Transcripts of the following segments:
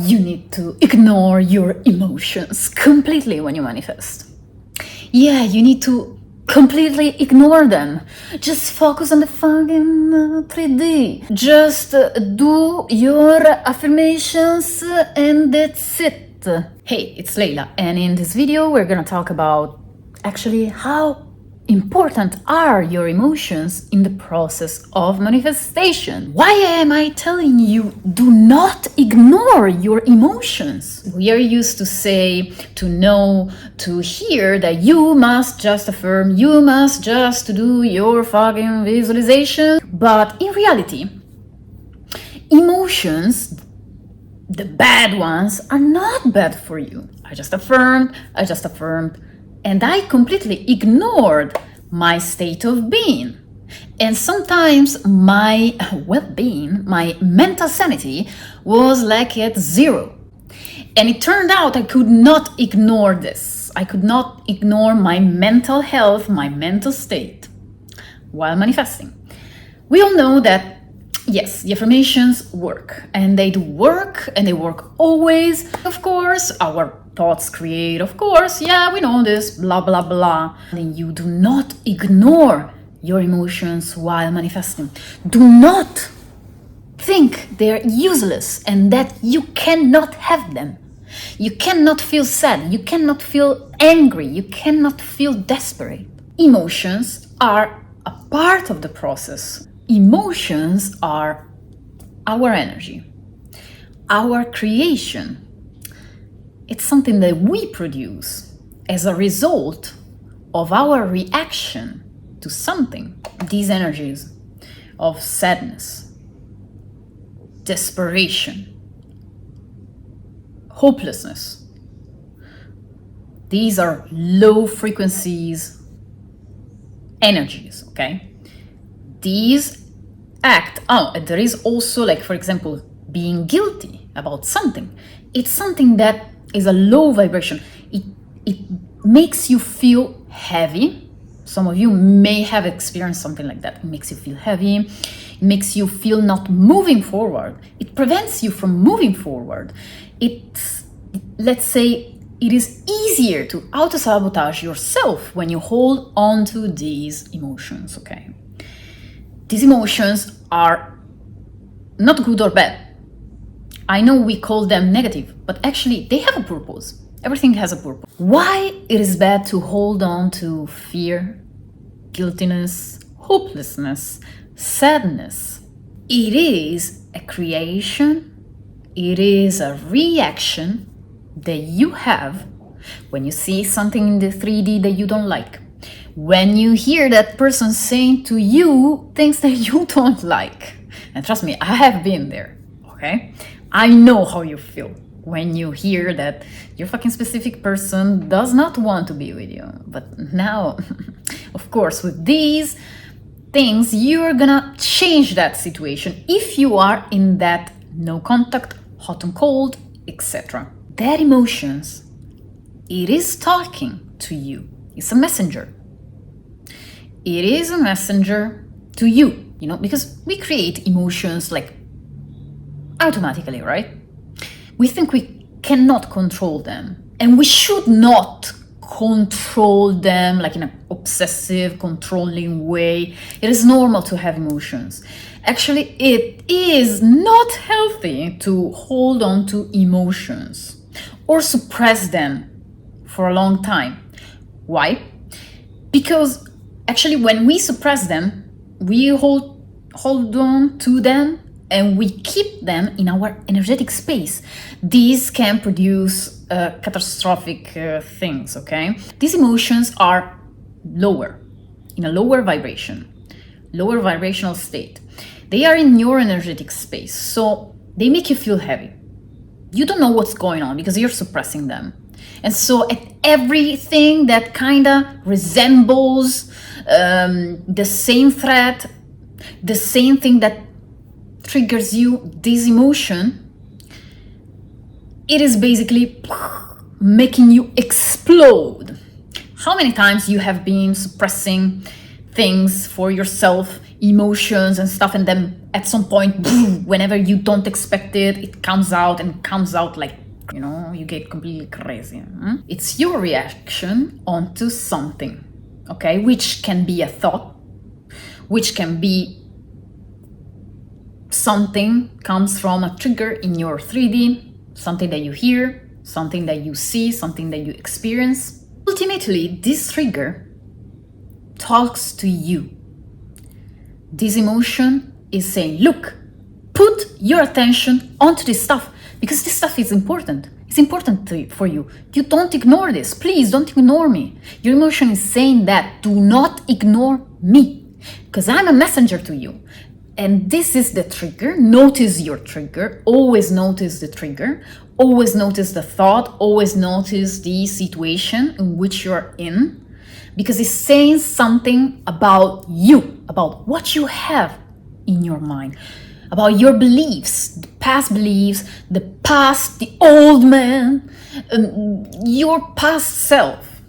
You need to ignore your emotions completely when you manifest. Yeah, you need to completely ignore them. Just focus on the fucking 3D. Just do your affirmations and that's it. Hey, it's Leila, and in this video we're gonna talk about actually how important are your emotions in the process of manifestation. Why am I telling you do not ignore your emotions? We are used to say, to know, to hear that you must just affirm, you must just do your fucking visualization. But in reality, emotions, the bad ones, are not bad for you. I just affirmed, and I completely ignored my state of being. And sometimes my well-being, my mental sanity was like at zero. And it turned out I could not ignore this. I could not ignore my mental health, my mental state while manifesting. We all know that yes, the affirmations work, and they do work, and they work always. Of course, our thoughts create, of course, yeah, we know this, blah, blah, blah. And you do not ignore your emotions while manifesting. Do not think they're useless and that you cannot have them. You cannot feel sad, you cannot feel angry, you cannot feel desperate. Emotions are a part of the process. Emotions are our energy, our creation. It's something that we produce as a result of our reaction to something. These energies of sadness, desperation, hopelessness. These are low frequencies energies, okay? These act, there is also, like, for example, being guilty about something. It's something that is a low vibration. It makes you feel heavy. Some of you may have experienced something like that. It makes you feel heavy. It makes you feel not moving forward. It prevents you from moving forward. Let's say, it is easier to auto-sabotage yourself when you hold on to these emotions, okay? These emotions are not good or bad. I know we call them negative, but actually they have a purpose. Everything has a purpose. Why it is bad to hold on to fear, guiltiness, hopelessness, sadness? It is a creation, it is a reaction that you have when you see something in the 3D that you don't like. When you hear that person saying to you things that you don't like. And trust me, I have been there, okay? I know how you feel when you hear that your fucking specific person does not want to be with you. But now, of course, with these things, you're gonna change that situation if you are in that no contact, hot and cold, etc. That emotions, it is talking to you. It's a messenger. It is a messenger to you, because we create emotions like automatically, right? We think we cannot control them, and we should not control them like in an obsessive, controlling way. It is normal to have emotions. Actually, it is not healthy to hold on to emotions or suppress them for a long time. Why? Because actually, when we suppress them, we hold on to them and we keep them in our energetic space. These can produce catastrophic things, okay? These emotions are lower, in a lower vibration, lower vibrational state. They are in your energetic space, so they make you feel heavy. You don't know what's going on because you're suppressing them. And so at everything that kind of resembles the same threat, the same thing that triggers you, this emotion, it is basically making you explode. How many times you have been suppressing things for yourself emotions and stuff, and then at some point, boom, whenever you don't expect it, it comes out and comes out like, you know, you get completely crazy. It's your reaction onto something, okay? Which can be a thought, which can be something comes from a trigger in your 3D, something that you hear, something that you see, something that you experience. Ultimately, this trigger talks to you. This emotion is saying, look, put your attention onto this stuff, because this stuff is important. It's important for you. You don't ignore this. Please don't ignore me. Your emotion is saying that. Do not ignore me, because I'm a messenger to you. And this is the trigger. Notice your trigger. Always notice the trigger. Always notice the thought. Always notice the situation in which you're in, because it's saying something about you, about what you have in your mind, about your beliefs, the past beliefs, the old man, your past self.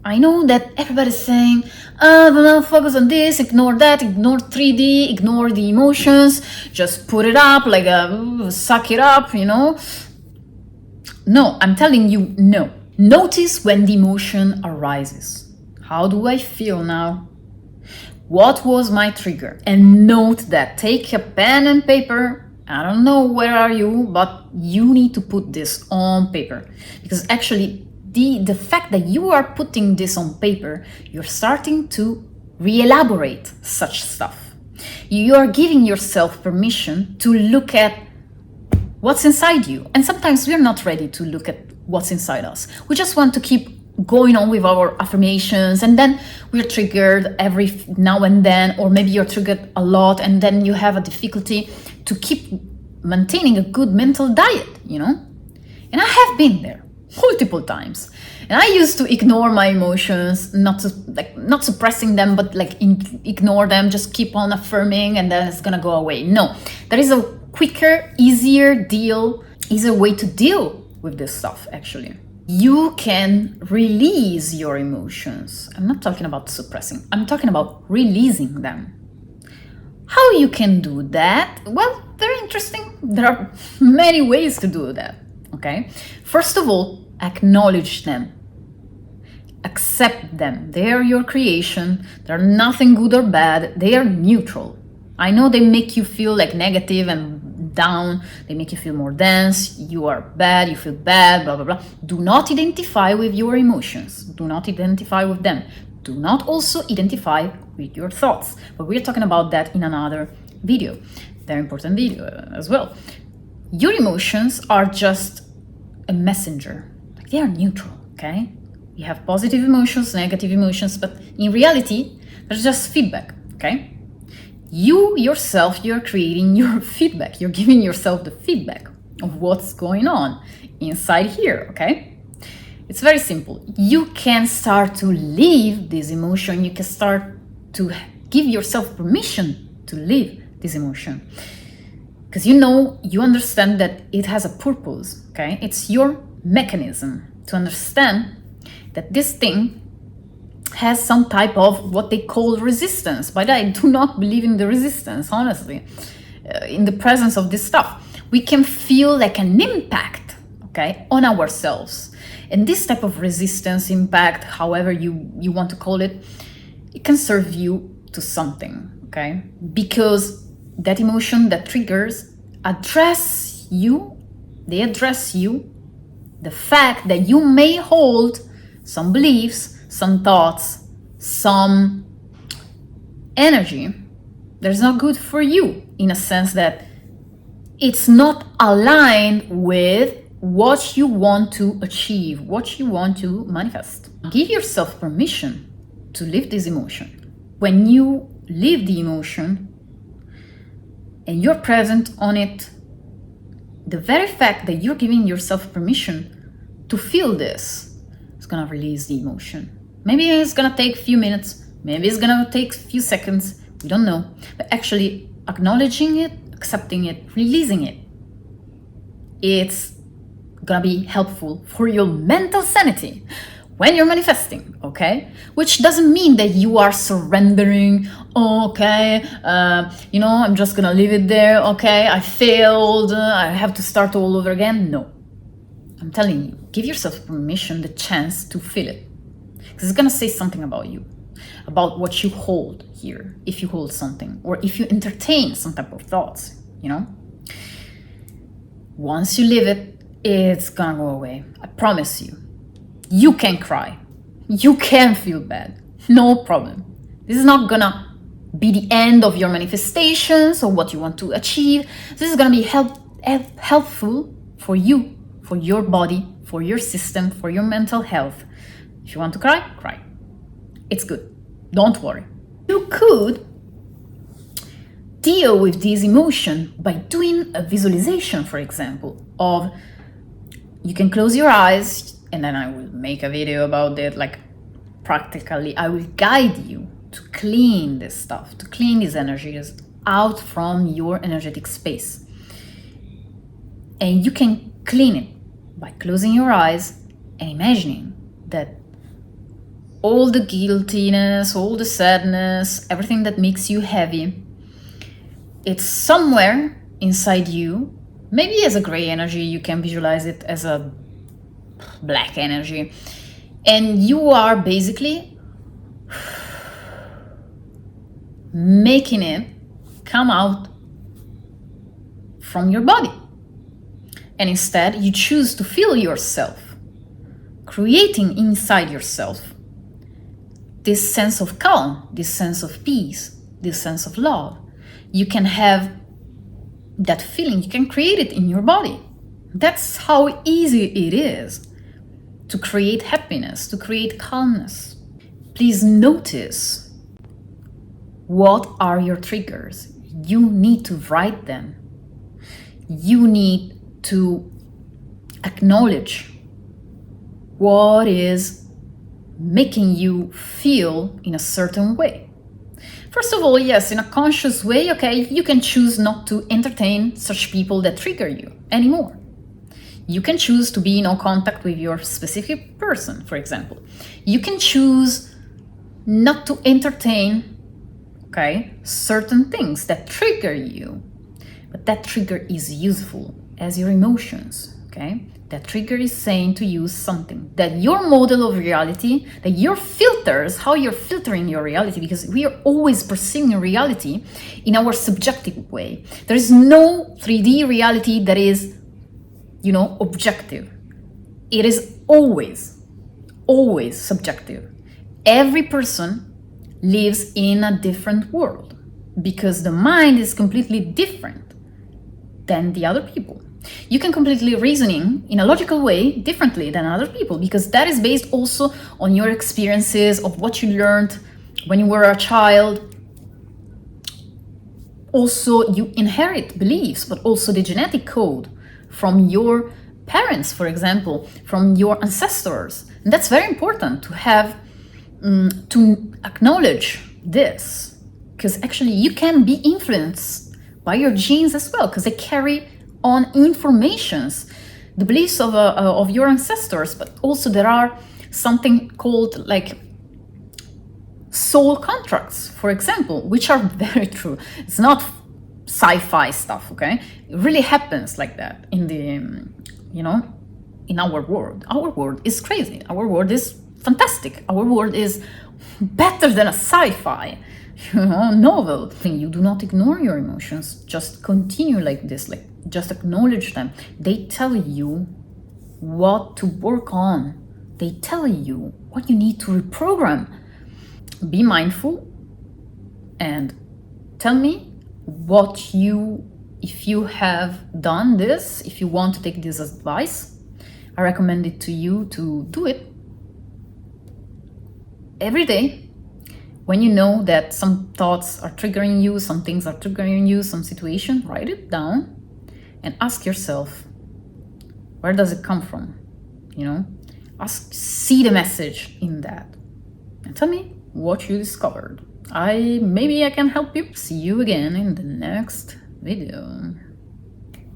I know that everybody's saying, do not focus on this, ignore that, ignore 3D, ignore the emotions, just put it up, like suck it up, you know. No, I'm telling you, no. Notice when the emotion arises. How do I feel now? What was my trigger? And note that. Take a pen and paper. I don't know where are you, but you need to put this on paper. Because actually, the fact that you are putting this on paper, you're starting to re-elaborate such stuff. You are giving yourself permission to look at what's inside you. And sometimes we're not ready to look at what's inside us. We just want to keep going on with our affirmations, and then we're triggered every now and then, or maybe you're triggered a lot, and then you have a difficulty to keep maintaining a good mental diet, you know. And I have been there multiple times, and I used to ignore my emotions, not suppressing them, but ignore them, just keep on affirming, and then it's gonna go away. No, there is a quicker, easier way to deal with this stuff. Actually, you can release your emotions. I'm not talking about suppressing, I'm talking about releasing them. How you can do that? Well, very interesting. There are many ways to do that, okay? First of all, acknowledge them. Accept them. They are your creation. They're nothing good or bad. They are neutral. I know they make you feel like negative and down, they make you feel more dense, you are bad, you feel bad, blah, blah, blah. Do not identify with your emotions. Do not identify with them. Do not also identify with your thoughts. But we're talking about that in another video, very important video as well. Your emotions are just a messenger. Like, they are neutral, okay? You have positive emotions, negative emotions, but in reality, there's just feedback, okay? You yourself, you're creating your feedback. You're giving yourself the feedback of what's going on inside here, okay? It's very simple. You can start to live this emotion. You can start to give yourself permission to live this emotion. Because you understand that it has a purpose, okay? It's your mechanism to understand that this thing has some type of what they call resistance. But I do not believe in the resistance, honestly. In the presence of this stuff, we can feel like an impact, okay, on ourselves. And this type of resistance, impact, however you want to call it, it can serve you to something, okay? Because that emotion, that triggers, address you, the fact that you may hold some beliefs, some thoughts, some energy that is not good for you, in a sense that it's not aligned with what you want to achieve, what you want to manifest. Give yourself permission to live this emotion. When you live the emotion and you're present on it, the very fact that you're giving yourself permission to feel this is gonna release the emotion. Maybe it's gonna take a few minutes, maybe it's gonna take a few seconds, we don't know. But actually acknowledging it, accepting it, releasing it, it's gonna be helpful for your mental sanity. when you're manifesting, okay? Which doesn't mean that you are surrendering. Oh, okay, I'm just gonna leave it there. Okay, I failed. I have to start all over again. No, I'm telling you, give yourself permission, the chance to feel it, because it's gonna say something about you, about what you hold here, if you hold something, or if you entertain some type of thoughts. Once you live it, it's gonna go away. I promise you. You can cry. You can feel bad. No problem. This is not gonna be the end of your manifestations or what you want to achieve. This is gonna be helpful for you, for your body, for your system, for your mental health. If you want to cry, cry. It's good. Don't worry. You could deal with this emotion by doing a visualization, for example, of you can close your eyes, and then I will make a video about it, like practically I will guide you to clean this stuff, to clean these energies out from your energetic space. And you can clean it by closing your eyes and imagining that all the guiltiness, all the sadness, everything that makes you heavy, it's somewhere inside you. Maybe as a gray energy, you can visualize it as a black energy. And you are basically making it come out from your body. And instead, you choose to feel yourself, creating inside yourself this sense of calm, this sense of peace, this sense of love. You can have that feeling, you can create it in your body. That's how easy it is to create happiness, to create calmness. Please notice, what are your triggers? You need to write them. You need to acknowledge what is making you feel in a certain way. First of all, yes, in a conscious way, okay, you can choose not to entertain such people that trigger you anymore. You can choose to be in no contact with your specific person, for example. You can choose not to entertain, okay, certain things that trigger you. But that trigger is useful as your emotions, okay? That trigger is saying to you something, that your model of reality, that your filters, how you're filtering your reality, because we are always perceiving reality in our subjective way. There is no 3D reality that is, objective. It is always subjective. Every person lives in a different world because the mind is completely different than the other people. You can completely reasoning in a logical way differently than other people, because that is based also on your experiences of what you learned when you were a child. Also, you inherit beliefs, but also the genetic code from your parents, for example, from your ancestors. And that's very important to have, to acknowledge this, because actually you can be influenced by your genes as well, because they carry on informations, the beliefs of your ancestors. But also there are something called like soul contracts, for example, which are very true. It's not sci-fi stuff, okay? It really happens like that in the, in our world. Our world is crazy. Our world is fantastic. Our world is better than a sci-fi novel. You do not ignore your emotions. Just continue like this, just acknowledge them. They tell you what to work on. They tell you what you need to reprogram. Be mindful and tell me if you have done this, if you want to take this advice. I recommend it to you to do it every day. When you know that some thoughts are triggering you, some things are triggering you, some situation, write it down and ask yourself, where does it come from? See the message in that and tell me what you discovered. Maybe I can help you. See you again in the next video.